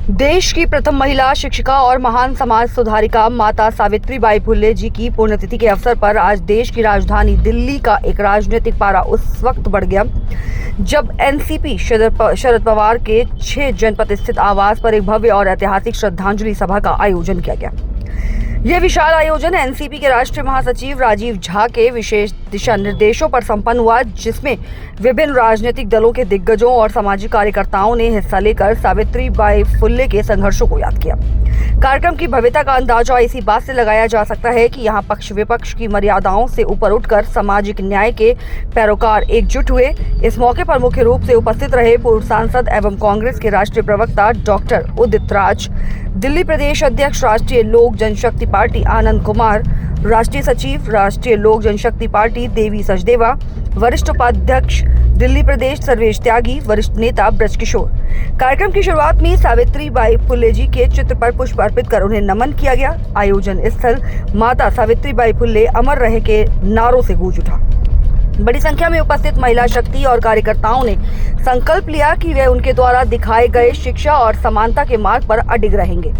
देश की प्रथम महिला शिक्षिका और महान समाज सुधारिका माता सावित्रीबाई फुले जी की पुण्यतिथि के अवसर पर आज देश की राजधानी दिल्ली का एक राजनीतिक पारा उस वक्त बढ़ गया जब एनसीपी शरद पवार के 6 जनपद स्थित आवास पर एक भव्य और ऐतिहासिक श्रद्धांजलि सभा का आयोजन किया गया। यह विशाल आयोजन एनसीपी के राष्ट्रीय महासचिव राजीव झा के विशेष दिशा निर्देशों पर संपन्न हुआ, जिसमें विभिन्न राजनीतिक दलों के दिग्गजों और सामाजिक कार्यकर्ताओं ने हिस्सा लेकर सावित्रीबाई फुले के संघर्षों को याद किया। कार्यक्रम की भव्यता का अंदाजा इसी बात से लगाया जा सकता है कि यहाँ पक्ष विपक्ष की मर्यादाओं से ऊपर उठकर सामाजिक न्याय के पैरोकार एकजुट हुए। इस मौके पर मुख्य रूप से उपस्थित रहे पूर्व सांसद एवं कांग्रेस के राष्ट्रीय प्रवक्ता डॉक्टर उदित राज, दिल्ली प्रदेश अध्यक्ष राष्ट्रीय लोक जनशक्ति पार्टी आनंद कुमार, राष्ट्रीय सचिव राष्ट्रीय लोक जनशक्ति पार्टी देवी सचदेवा, वरिष्ठ उपाध्यक्ष दिल्ली प्रदेश सर्वेश त्यागी, वरिष्ठ नेता ब्रज किशोर। कार्यक्रम की शुरुआत में सावित्रीबाई फुले जी के चित्र पर पुष्प अर्पित कर उन्हें नमन किया गया। आयोजन स्थल माता सावित्रीबाई फुले अमर रहे के नारों से गूंज उठा। बड़ी संख्या में उपस्थित महिला शक्ति और कार्यकर्ताओं ने संकल्प लिया कि वे उनके द्वारा दिखाए गए शिक्षा और समानता के मार्ग पर अडिग रहेंगे।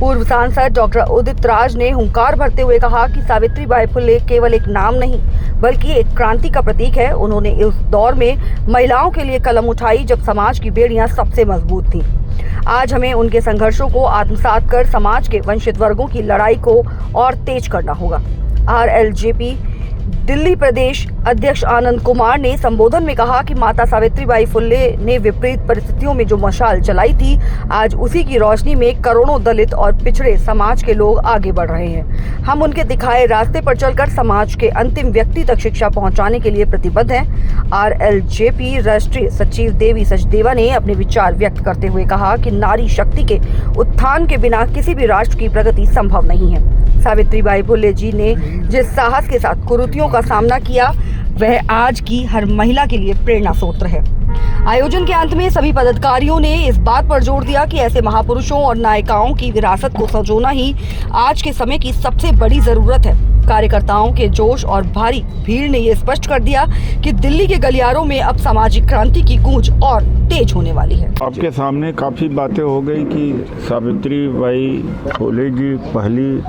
पूर्व सांसद डॉक्टर उदित राज ने हुंकार भरते हुए कहा कि सावित्रीबाई फुले केवल एक नाम नहीं बल्कि एक क्रांति का प्रतीक है। उन्होंने उस दौर में महिलाओं के लिए कलम उठाई जब समाज की बेड़ियां सबसे मजबूत थीं। आज हमें उनके संघर्षों को आत्मसात कर समाज के वंचित वर्गों की लड़ाई को और तेज करना होगा। आरएलजेपी दिल्ली प्रदेश अध्यक्ष आनंद कुमार ने संबोधन में कहा कि माता सावित्रीबाई फुले ने विपरीत परिस्थितियों में जो मशाल जलाई थी, आज उसी की रोशनी में करोड़ों दलित और पिछड़े समाज के लोग आगे बढ़ रहे हैं। हम उनके दिखाए रास्ते पर चलकर समाज के अंतिम व्यक्ति तक शिक्षा पहुंचाने के लिए प्रतिबद्ध हैं। आरएलजेपी राष्ट्रीय सचिव देवी सचदेवा ने अपने विचार व्यक्त करते हुए कहा कि नारी शक्ति के उत्थान के बिना किसी भी राष्ट्र की प्रगति संभव नहीं है। सावित्रीबाई फुले जी ने जिस साहस के साथ कुरीतियों का सामना किया, वह आज की हर महिला के लिए प्रेरणा स्रोत है। आयोजन के अंत में सभी पदाधिकारियों ने इस बात पर जोर दिया कि ऐसे महापुरुषों और नायिकाओं की विरासत को संजोना ही आज के समय की सबसे बड़ी जरूरत है। कार्यकर्ताओं के जोश और भारी भीड़ ने यह स्पष्ट कर दिया कि दिल्ली के गलियारों में अब सामाजिक क्रांति की गूंज और तेज होने वाली है। आपके सामने काफी बातें हो गई कि सावित्रीबाई फुले जी पहली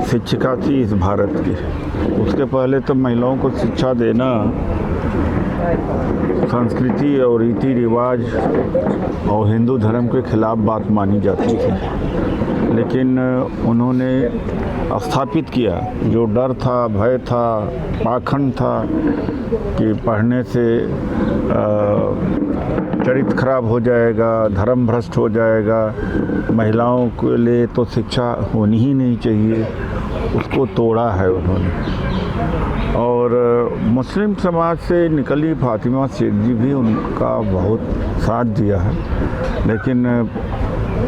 शिक्षिका थी इस भारत की। उसके पहले तो महिलाओं को शिक्षा देना संस्कृति और रीति रिवाज और हिंदू धर्म के खिलाफ बात मानी जाती थी, लेकिन उन्होंने स्थापित किया। जो डर था, भय था, पाखंड था कि पढ़ने से चरित्र खराब हो जाएगा, धर्म भ्रष्ट हो जाएगा, महिलाओं के लिए तो शिक्षा होनी ही नहीं चाहिए, उसको तोड़ा है उन्होंने। और मुस्लिम समाज से निकली फातिमा शेख जी भी उनका बहुत साथ दिया है, लेकिन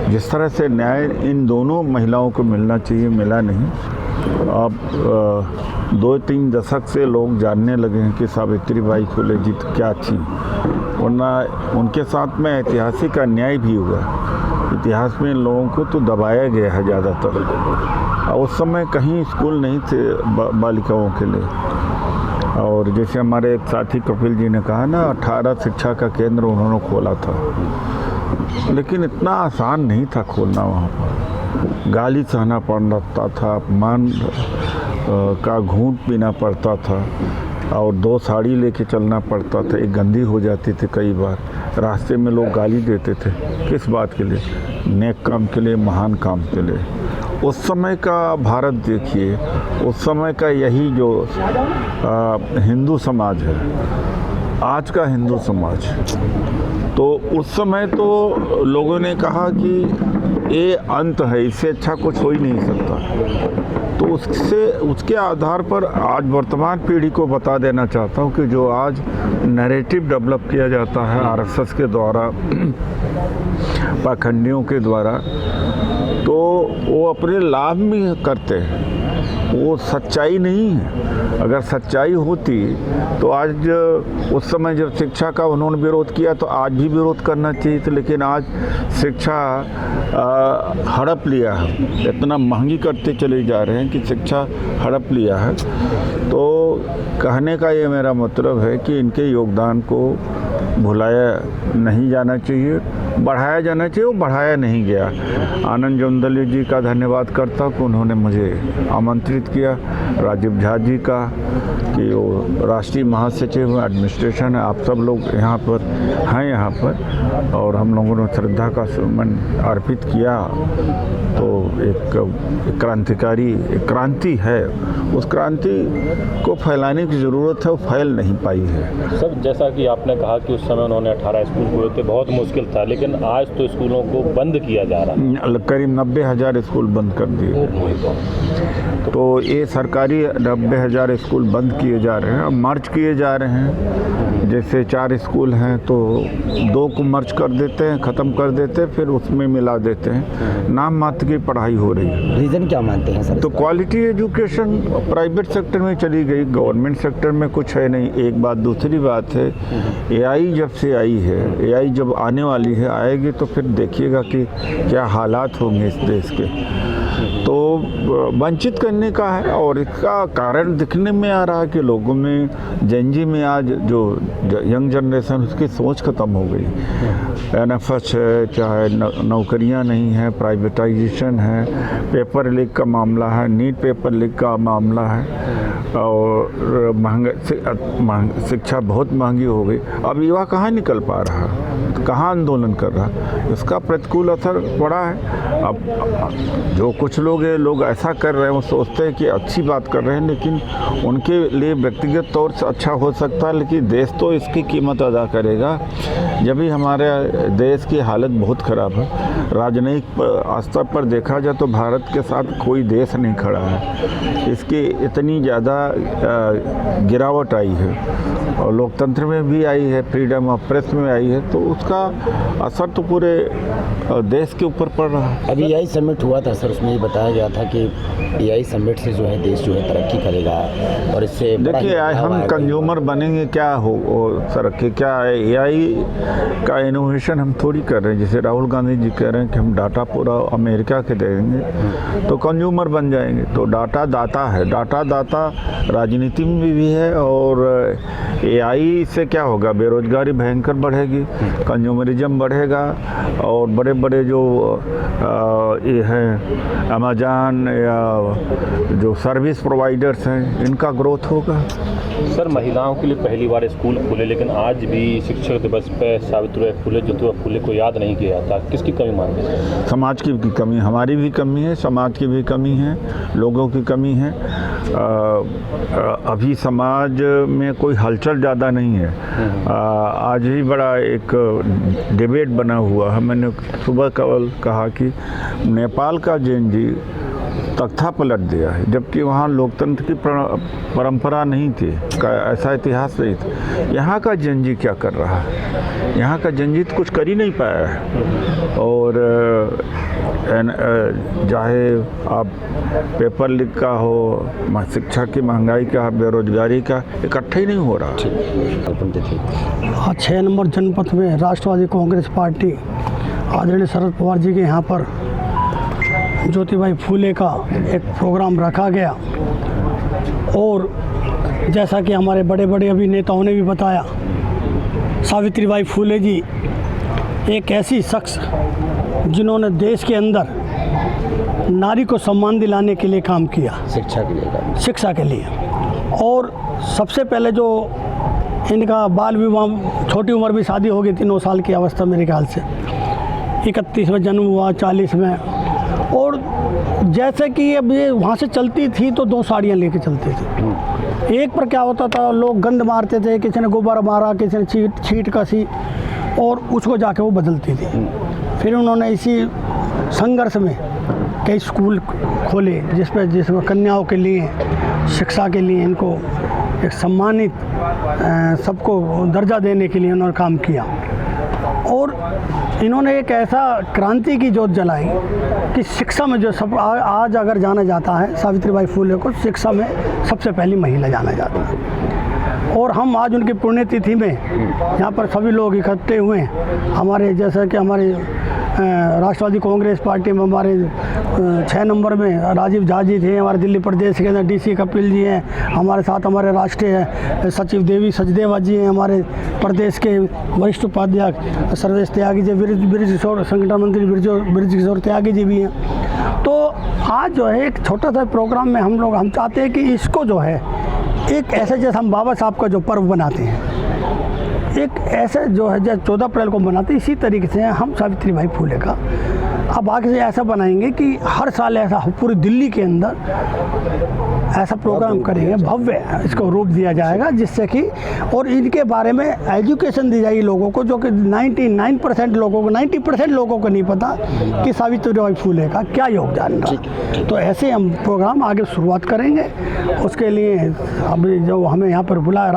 जिस तरह से न्याय इन दोनों महिलाओं को मिलना चाहिए, मिला नहीं। अब 2-3 दशक से लोग जानने लगे हैं कि सावित्रीबाई फुले जी क्या थी, वरना उनके साथ में ऐतिहासिक अन्याय भी हुआ। इतिहास में लोगों को तो दबाया गया है ज़्यादातर। उस समय कहीं स्कूल नहीं थे बालिकाओं के लिए, और जैसे हमारे एक साथी कपिल जी ने कहा ना, 18 शिक्षा का केंद्र उन्होंने खोला था, लेकिन इतना आसान नहीं था खोलना। वहाँ पर गाली सहना पड़ता था, अपमान का घूंट पीना पड़ता था, और 2 साड़ी लेके चलना पड़ता था। एक गंदी हो जाती थी कई बार, रास्ते में लोग गाली देते थे। किस बात के लिए? नेक काम के लिए, महान काम के लिए। उस समय का भारत देखिए, उस समय का यही जो हिंदू समाज है, आज का हिंदू समाज, तो उस समय तो लोगों ने कहा कि ये अंत है, इससे अच्छा कुछ हो ही नहीं सकता। तो उसके आधार पर आज वर्तमान पीढ़ी को बता देना चाहता हूँ कि जो आज नैरेटिव डेवलप किया जाता है आरएसएस के द्वारा, पाखंडियों के द्वारा, तो वो अपने लाभ में करते हैं, वो सच्चाई नहीं है। अगर सच्चाई होती तो आज, उस समय जब शिक्षा का उन्होंने विरोध किया तो आज भी विरोध करना चाहिए था, लेकिन आज शिक्षा हड़प लिया है, इतना महंगी करते चले जा रहे हैं कि शिक्षा हड़प लिया है। तो कहने का ये मेरा मतलब है कि इनके योगदान को भुलाया नहीं जाना चाहिए। बढ़ाया जाना चाहिए, वो बढ़ाया नहीं गया। आनंद जोंदली जी का धन्यवाद करता हूँ कि उन्होंने मुझे आमंत्रित किया, राजीव झा जी का कि वो राष्ट्रीय महासचिव एडमिनिस्ट्रेशन है, आप सब लोग यहाँ पर हैं यहाँ पर, और हम लोगों ने श्रद्धा का सुमन अर्पित किया। तो एक क्रांतिकारी एक क्रांति है, उस क्रांति को फैलाने की ज़रूरत है, वो फैल नहीं पाई है। सर, जैसा कि आपने कहा कि उस समय उन्होंने 18 स्कूल खोले थे, बहुत मुश्किल था, लेकिन आज तो स्कूलों को बंद किया जा रहा है। करीब 90,000 स्कूल बंद कर दिए। तो ये सरकारी 90,000 स्कूल बंद किए जा रहे हैं, अब मर्ज किए जा रहे हैं। जैसे 4 स्कूल हैं तो 2 को मर्ज कर देते हैं, ख़त्म कर देते हैं, फिर उसमें मिला देते हैं। नाम मात्र की पढ़ाई हो रही है। रीज़न क्या मानते हैं सर? तो क्वालिटी एजुकेशन प्राइवेट सेक्टर में चली गई, गवर्नमेंट सेक्टर में कुछ है नहीं, एक बात। दूसरी बात है एआई जब से आई है, एआई जब आने वाली है, आएगी तो फिर देखिएगा कि क्या हालात होंगे इस देश के। तो वंचित करने का है, और इसका कारण दिखने में आ रहा है कि लोगों में, जेनजी में आज जो यंग जनरेशन, उसकी सोच ख़त्म हो गई। एनएफएस है, चाहे नौकरियां नहीं है, प्राइवेटाइजेशन है, पेपर लीक का मामला है, नीट पेपर लीक का मामला है, और शिक्षा बहुत महंगी हो गई। अब युवा कहाँ निकल पा रहा, कहाँ आंदोलन कर रहा, इसका प्रतिकूल असर पड़ा है। अब जो कुछ लोग ऐसा कर रहे हैं, वो सोचते हैं कि अच्छी बात कर रहे हैं, लेकिन उनके लिए व्यक्तिगत तौर से अच्छा हो सकता है, लेकिन देश तो इसकी कीमत अदा करेगा। जब भी हमारे देश की हालत बहुत ख़राब है, राजनयिक स्तर पर देखा जाए तो भारत के साथ कोई देश नहीं खड़ा है। इसकी इतनी ज़्यादा गिरावट आई है, और लोकतंत्र में भी आई है, फ्रीडम ऑफ प्रेस में आई है, तो उसका असर तो पूरे देश के ऊपर पड़ रहा है। अभी एआई समिट हुआ था सर, उसमें ये बताया गया था कि एआई समिट से जो है देश जो है तरक्की करेगा, और इससे देखिए हम कंज्यूमर बनेंगे, क्या हो तरक्की, क्या है एआई का इनोवेशन हम थोड़ी कर रहे हैं। जैसे राहुल गांधी जी कह रहे हैं कि हम डाटा पूरा अमेरिका के देंगे तो कंज्यूमर बन जाएंगे। तो डाटा दाता है, डाटा दाता राजनीति में भी है, और एआई से क्या होगा, बेरोजगारी भयंकर बढ़ेगी, कंज्यूमरिज्म बढ़ेगा, और बड़े बड़े जो ये हैं अमेज़न या जो सर्विस प्रोवाइडर्स हैं, इनका ग्रोथ होगा। सर, महिलाओं के लिए पहली बार स्कूल खुले, लेकिन आज भी शिक्षक दिवस पे सावित्रीबाई फुले ज्योतिबा फुले को याद नहीं किया जाता, किसकी कमी मानते हैं? समाज की भी कमी, हमारी भी कमी है, समाज की भी कमी है, लोगों की कमी है। अभी समाज में कोई हलचल ज़्यादा नहीं है। आज ही बड़ा एक डिबेट बना हुआ है। मैंने सुबह कल कहा कि नेपाल का जैन जी तख्ता पलट दिया है, जबकि वहाँ लोकतंत्र की परंपरा नहीं थी, ऐसा इतिहास नहीं था। यहाँ का जंजी क्या कर रहा है, यहाँ का जंजी तो कुछ कर ही नहीं पाया है। और चाहे आप पेपर लीक का हो, शिक्षा की महंगाई का, बेरोजगारी का, इकट्ठा ही नहीं हो रहा। 6 नंबर जनपद में राष्ट्रवादी कांग्रेस पार्टी आदरणीय शरद पवार जी के यहाँ पर ज्योतिबाई फूले का एक प्रोग्राम रखा गया, और जैसा कि हमारे बड़े बड़े अभिनेताओं ने भी बताया, सावित्रीबाई फूले जी एक ऐसी शख्स जिन्होंने देश के अंदर नारी को सम्मान दिलाने के लिए काम किया, शिक्षा के लिए। और सबसे पहले जो इनका बाल विवाह, छोटी उम्र में शादी हो गई थी, 9 साल की अवस्था मेरे ख्याल से, 31 में जन्म हुआ, 40 में। और जैसे कि अब ये वहाँ से चलती थी तो 2 साड़ियाँ लेके चलती थी। एक पर क्या होता था, लोग गंद मारते थे, किसी ने गोबर मारा, किसी ने छीट कसी, और उसको जाके वो बदलती थी। फिर उन्होंने इसी संघर्ष में कई स्कूल खोले, जिसमें कन्याओं के लिए, शिक्षा के लिए, इनको एक सम्मानित सबको दर्जा देने के लिए उन्होंने काम किया। और इन्होंने एक ऐसा क्रांति की जोत जलाई कि शिक्षा में जो सब आज अगर जाना जाता है, सावित्रीबाई फुले को शिक्षा में सबसे पहली महिला जाना जाता है। और हम आज उनकी पुण्यतिथि में यहाँ पर सभी लोग इकट्ठे हुए हैं। हमारे जैसे कि हमारे राष्ट्रवादी कांग्रेस पार्टी में हमारे 6 नंबर में राजीव झा जी थे, हमारे दिल्ली प्रदेश के अंदर DC कपिल जी हैं, हमारे साथ हमारे राष्ट्रीय सचिव देवी सचदेवा जी हैं, हमारे प्रदेश के वरिष्ठ उपाध्यक्ष सर्वेश त्यागी जी, ब्रिज किशोर संगठन मंत्री ब्रिज किशोर त्यागी जी भी हैं। तो आज जो है एक छोटा सा प्रोग्राम में हम चाहते हैं कि इसको जो है एक ऐसे जैसे हम बाबा साहब का जो पर्व बनाते हैं, एक ऐसे जो है जैसे 14 अप्रैल को मनाते हैं, इसी तरीके से हम सावित्री बाई फुले का अब आगे से ऐसा बनाएंगे कि हर साल ऐसा पूरी दिल्ली के अंदर ऐसा प्रोग्राम करेंगे, भव्य इसको रूप दिया जाएगा, जिससे कि और इनके बारे में एजुकेशन दी जाएगी लोगों को, जो कि 99% लोगों को 90% लोगों को नहीं पता कि सावित्रीबाई फुले का क्या योगदान रहा। तो ऐसे हम प्रोग्राम आगे शुरुआत करेंगे। उसके लिए अभी जो हमें यहाँ पर बुलाया